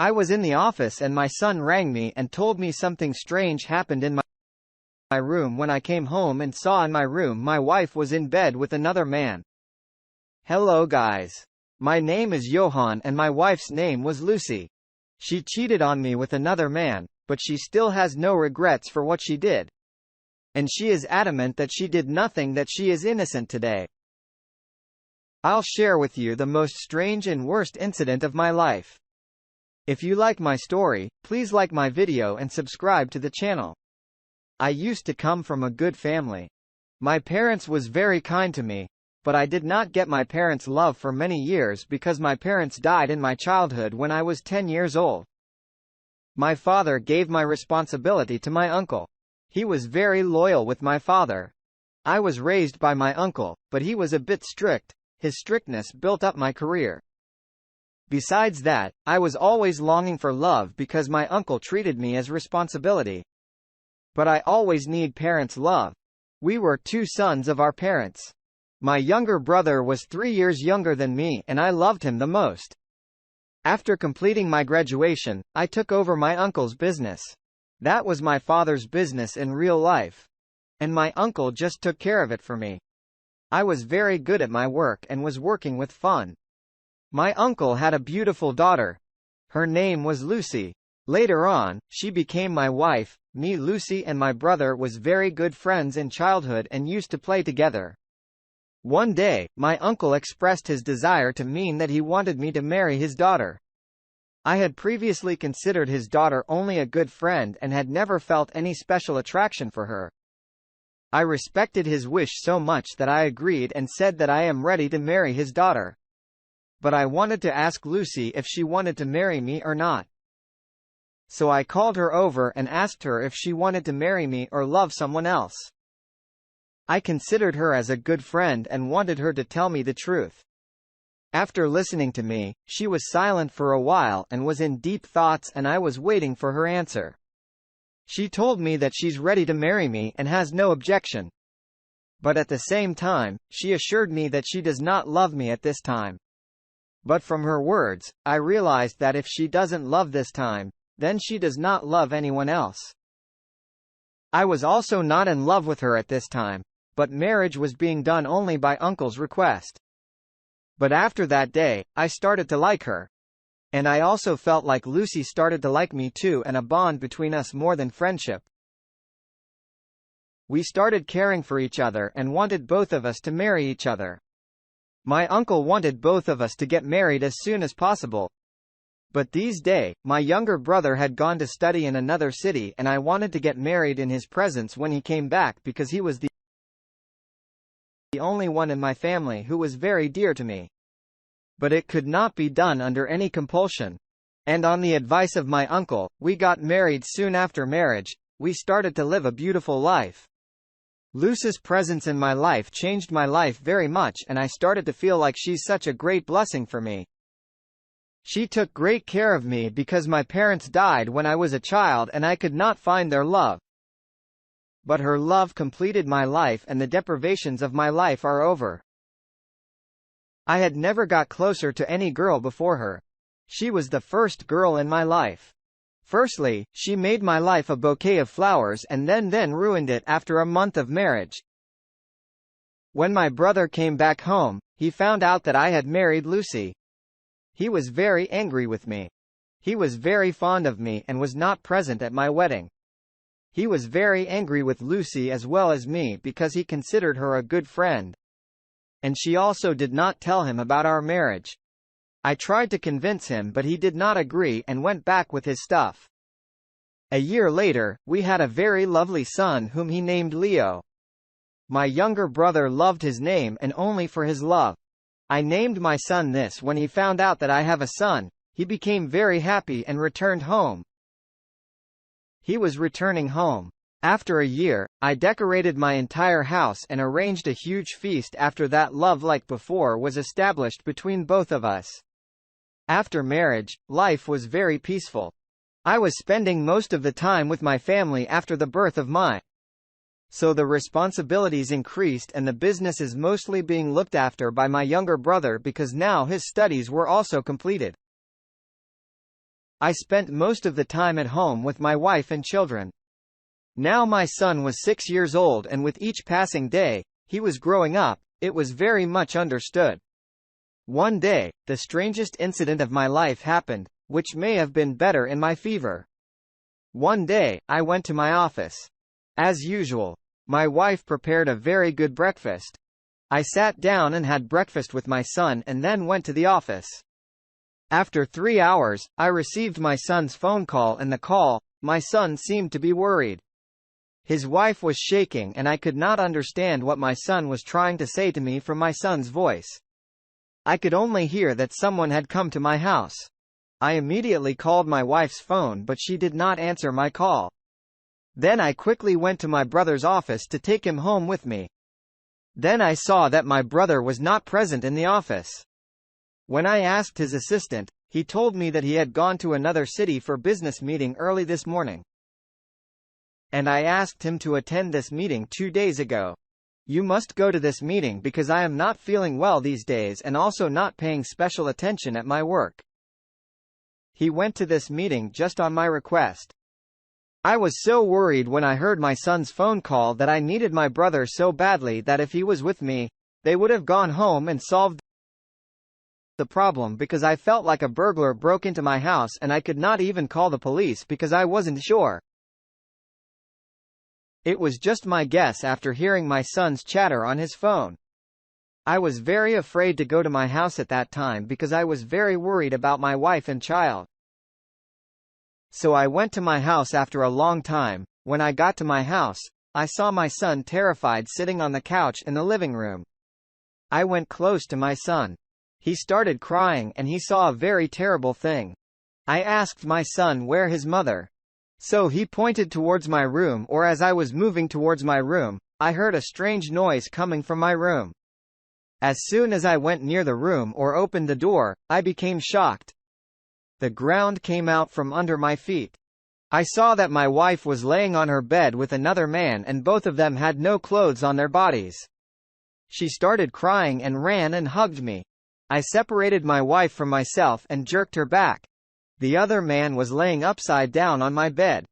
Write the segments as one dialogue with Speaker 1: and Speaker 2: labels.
Speaker 1: I was in the office and my son rang me and told me something strange happened in my room. When I came home and saw in my room my wife was in bed with another man. Hello guys. My name is Johan and my wife's name was Lucy. She cheated on me with another man, but she still has no regrets for what she did. And she is adamant that she did nothing, that she is innocent today. I'll share with you the most strange and worst incident of my life. If you like my story, please like my video and subscribe to the channel. I used to come from a good family. My parents was very kind to me, but I did not get my parents' love for many years because my parents died in my childhood when I was 10 years old. My father gave my responsibility to my uncle. He was very loyal with my father. I was raised by my uncle, but he was a bit strict. His strictness built up my career. Besides that, I was always longing for love because my uncle treated me as responsibility. But I always need parents' love. We were 2 sons of our parents. My younger brother was 3 years younger than me and I loved him the most. After completing my graduation, I took over my uncle's business. That was my father's business in real life. And my uncle just took care of it for me. I was very good at my work and was working with fun. My uncle had a beautiful daughter. Her name was Lucy. Later on, she became my wife. Me, Lucy and my brother was very good friends in childhood and used to play together. One day, my uncle expressed his desire to me that he wanted me to marry his daughter. I had previously considered his daughter only a good friend and had never felt any special attraction for her. I respected his wish so much that I agreed and said that I am ready to marry his daughter. But I wanted to ask Lucy if she wanted to marry me or not. So I called her over and asked her if she wanted to marry me or love someone else. I considered her as a good friend and wanted her to tell me the truth. After listening to me, she was silent for a while and was in deep thoughts, and I was waiting for her answer. She told me that she's ready to marry me and has no objection. But at the same time, she assured me that she does not love me at this time. But from her words, I realized that if she doesn't love this time, then she does not love anyone else. I was also not in love with her at this time, but marriage was being done only by uncle's request. But after that day, I started to like her. And I also felt like Lucy started to like me too, and a bond between us more than friendship. We started caring for each other and wanted both of us to marry each other. My uncle wanted both of us to get married as soon as possible. But these days, my younger brother had gone to study in another city and I wanted to get married in his presence when he came back because he was the only one in my family who was very dear to me. But it could not be done under any compulsion. And on the advice of my uncle, we got married. Soon after marriage, we started to live a beautiful life. Lucy's presence in my life changed my life very much and I started to feel like she's such a great blessing for me. She took great care of me because my parents died when I was a child and I could not find their love. But her love completed my life and the deprivations of my life are over. I had never got closer to any girl before her. She was the first girl in my life. Firstly, she made my life a bouquet of flowers and then ruined it after a month of marriage. When my brother came back home, he found out that I had married Lucy. He was very angry with me. He was very fond of me and was not present at my wedding. He was very angry with Lucy as well as me because he considered her a good friend. And she also did not tell him about our marriage. I tried to convince him but he did not agree and went back with his stuff. A year later, we had a very lovely son whom he named Leo. My younger brother loved his name and only for his love. I named my son this. When he found out that I have a son, he became very happy and returned home. He was returning home. After a year, I decorated my entire house and arranged a huge feast. After that, love like before was established between both of us. After marriage, life was very peaceful. I was spending most of the time with my family after the birth of my. So the responsibilities increased and the business is mostly being looked after by my younger brother because now his studies were also completed. I spent most of the time at home with my wife and children. Now my son was 6 years old, and with each passing day, he was growing up. It was very much understood. One day, the strangest incident of my life happened, which may have been better in my fever. One day, I went to my office. As usual, my wife prepared a very good breakfast. I sat down and had breakfast with my son and then went to the office. After 3 hours, I received my son's phone call, and my son seemed to be worried. His wife was shaking, and I could not understand what my son was trying to say to me from my son's voice. I could only hear that someone had come to my house. I immediately called my wife's phone, but she did not answer my call. Then I quickly went to my brother's office to take him home with me. Then I saw that my brother was not present in the office. When I asked his assistant, he told me that he had gone to another city for business meeting early this morning. And I asked him to attend this meeting 2 days ago. You must go to this meeting because I am not feeling well these days and also not paying special attention at my work. He went to this meeting just on my request. I was so worried when I heard my son's phone call that I needed my brother so badly that if he was with me, they would have gone home and solved the problem, because I felt like a burglar broke into my house and I could not even call the police because I wasn't sure. It was just my guess after hearing my son's chatter on his phone. I was very afraid to go to my house at that time because I was very worried about my wife and child. So I went to my house after a long time. When I got to my house, I saw my son terrified sitting on the couch in the living room. I went close to my son. He started crying and he saw a very terrible thing. I asked my son where his mother. So he pointed towards my room, or as I was moving towards my room, I heard a strange noise coming from my room. As soon as I went near the room or opened the door, I became shocked. The ground came out from under my feet. I saw that my wife was laying on her bed with another man and both of them had no clothes on their bodies. She started crying and ran and hugged me. I separated my wife from myself and jerked her back. The other man was laying upside down on my bed.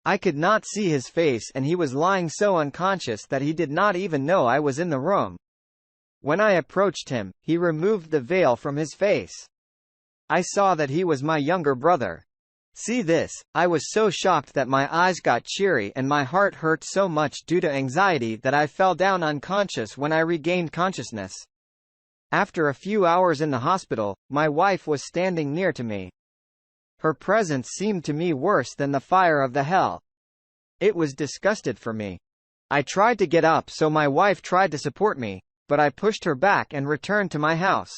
Speaker 1: I could not see his face and he was lying so unconscious that he did not even know I was in the room. When I approached him, he removed the veil from his face. I saw that he was my younger brother. See this, I was so shocked that my eyes got cheery and my heart hurt so much due to anxiety that I fell down unconscious when I regained consciousness. After a few hours in the hospital, my wife was standing near to me. Her presence seemed to me worse than the fire of the hell. It was disgusted for me. I tried to get up, so my wife tried to support me, but I pushed her back and returned to my house.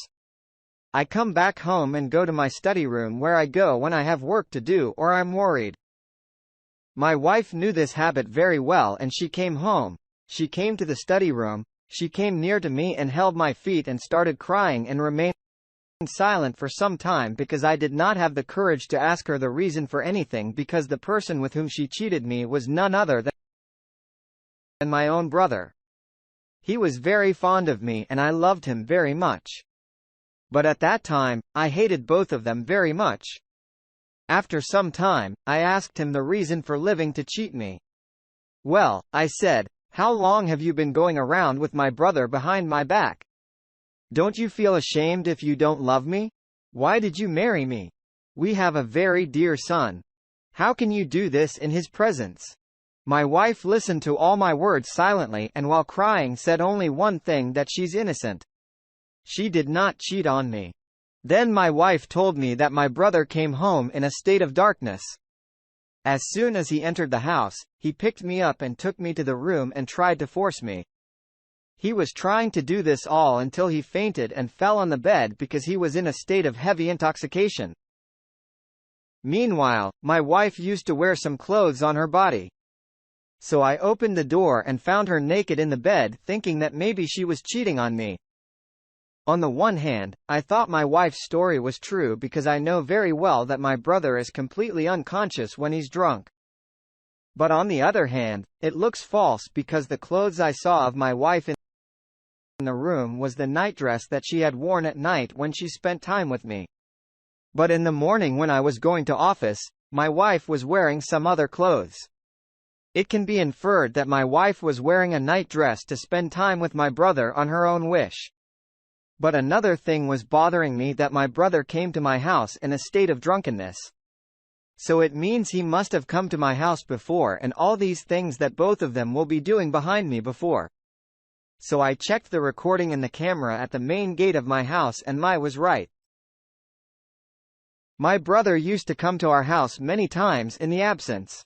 Speaker 1: I come back home and go to my study room where I go when I have work to do or I'm worried. My wife knew this habit very well and she came home. She came to the study room, she came near to me and held my feet and started crying and remained silent for some time because I did not have the courage to ask her the reason for anything, because the person with whom she cheated me was none other than my own brother. He was very fond of me and I loved him very much. But at that time, I hated both of them very much. After some time, I asked him the reason for living to cheat me. Well, I said, how long have you been going around with my brother behind my back? Don't you feel ashamed if you don't love me? Why did you marry me? We have a very dear son. How can you do this in his presence? My wife listened to all my words silently and while crying said only one thing, that she's innocent. She did not cheat on me. Then my wife told me that my brother came home in a state of darkness. As soon as he entered the house, he picked me up and took me to the room and tried to force me. He was trying to do this all until he fainted and fell on the bed because he was in a state of heavy intoxication. Meanwhile, my wife used to wear some clothes on her body. So I opened the door and found her naked in the bed, thinking that maybe she was cheating on me. On the one hand, I thought my wife's story was true because I know very well that my brother is completely unconscious when he's drunk. But on the other hand, it looks false because the clothes I saw of my wife in the room was the nightdress that she had worn at night when she spent time with me. But in the morning when I was going to office, my wife was wearing some other clothes. It can be inferred that my wife was wearing a night dress to spend time with my brother on her own wish. But another thing was bothering me, that my brother came to my house in a state of drunkenness. So it means he must have come to my house before, and all these things that both of them will be doing behind me before. So I checked the recording in the camera at the main gate of my house, and my was right. My brother used to come to our house many times in the absence.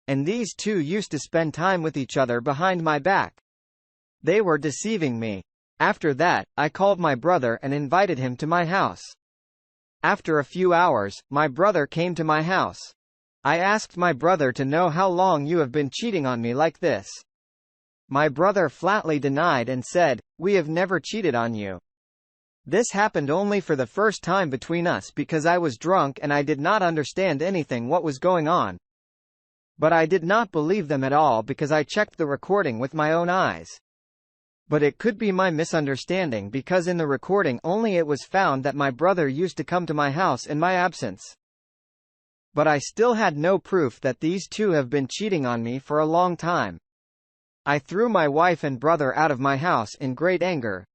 Speaker 1: And these two used to spend time with each other behind my back. They were deceiving me. After that, I called my brother and invited him to my house. After a few hours, my brother came to my house. I asked my brother to know how long you have been cheating on me like this. My brother flatly denied and said, "We have never cheated on you. This happened only for the first time between us because I was drunk and I did not understand anything what was going on." But I did not believe them at all because I checked the recording with my own eyes. But it could be my misunderstanding, because in the recording only it was found that my brother used to come to my house in my absence. But I still had no proof that these two have been cheating on me for a long time. I threw my wife and brother out of my house in great anger.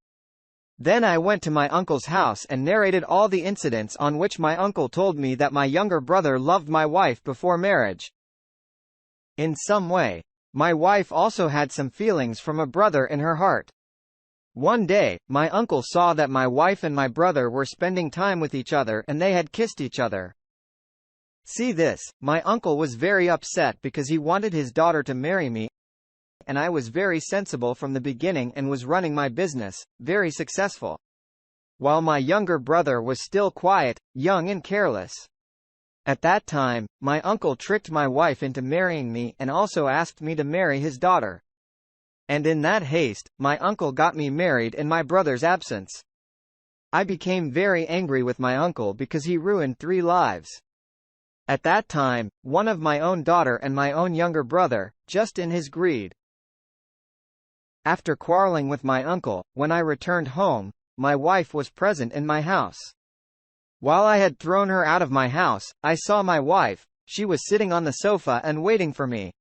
Speaker 1: Then I went to my uncle's house and narrated all the incidents, on which my uncle told me that my younger brother loved my wife before marriage. In some way, my wife also had some feelings from a brother in her heart. One day, my uncle saw that my wife and my brother were spending time with each other and they had kissed each other. See this, my uncle was very upset because he wanted his daughter to marry me, and I was very sensible from the beginning and was running my business, very successful. While my younger brother was still quiet, young and careless. At that time, my uncle tricked my wife into marrying me and also asked me to marry his daughter. And in that haste, my uncle got me married in my brother's absence. I became very angry with my uncle because he ruined 3 lives. At that time, one of my own daughter and my own younger brother, just in his greed. After quarreling with my uncle, when I returned home, my wife was present in my house. While I had thrown her out of my house, I saw my wife. She was sitting on the sofa and waiting for me.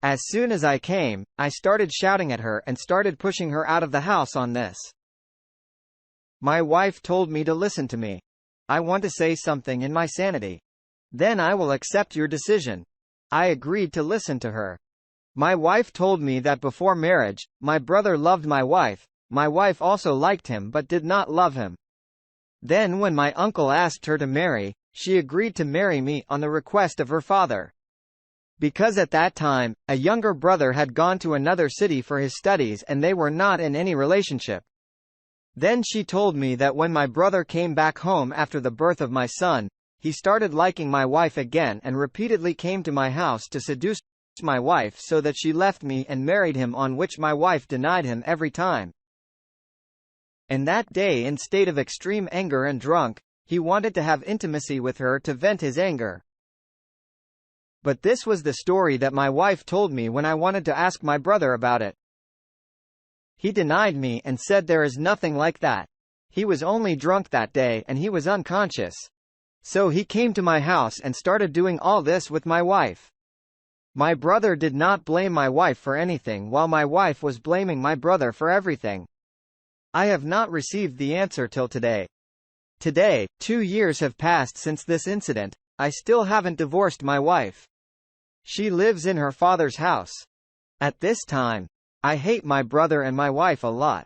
Speaker 1: As soon as I came, I started shouting at her and started pushing her out of the house on this. My wife told me to listen to me. I want to say something in my sanity. Then I will accept your decision. I agreed to listen to her. My wife told me that before marriage, my brother loved my wife also liked him but did not love him. Then when my uncle asked her to marry, she agreed to marry me on the request of her father. Because at that time, a younger brother had gone to another city for his studies and they were not in any relationship. Then she told me that when my brother came back home after the birth of my son, he started liking my wife again and repeatedly came to my house to seduce my wife so that she left me and married him, on which my wife denied him every time. And that day, in state of extreme anger and drunk, he wanted to have intimacy with her to vent his anger. But this was the story that my wife told me when I wanted to ask my brother about it. He denied me and said there is nothing like that. He was only drunk that day and he was unconscious. So he came to my house and started doing all this with my wife. My brother did not blame my wife for anything, while my wife was blaming my brother for everything. I have not received the answer till today. Today, 2 years have passed since this incident. I still haven't divorced my wife. She lives in her father's house. At this time, I hate my brother and my wife a lot.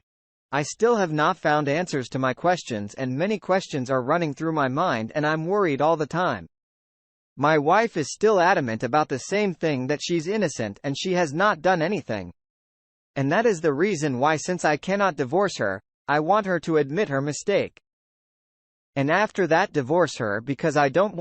Speaker 1: I still have not found answers to my questions, and many questions are running through my mind and I'm worried all the time. My wife is still adamant about the same thing, that she's innocent and she has not done anything. And that is the reason why, since I cannot divorce her, I want her to admit her mistake. And after that divorce her, because I don't want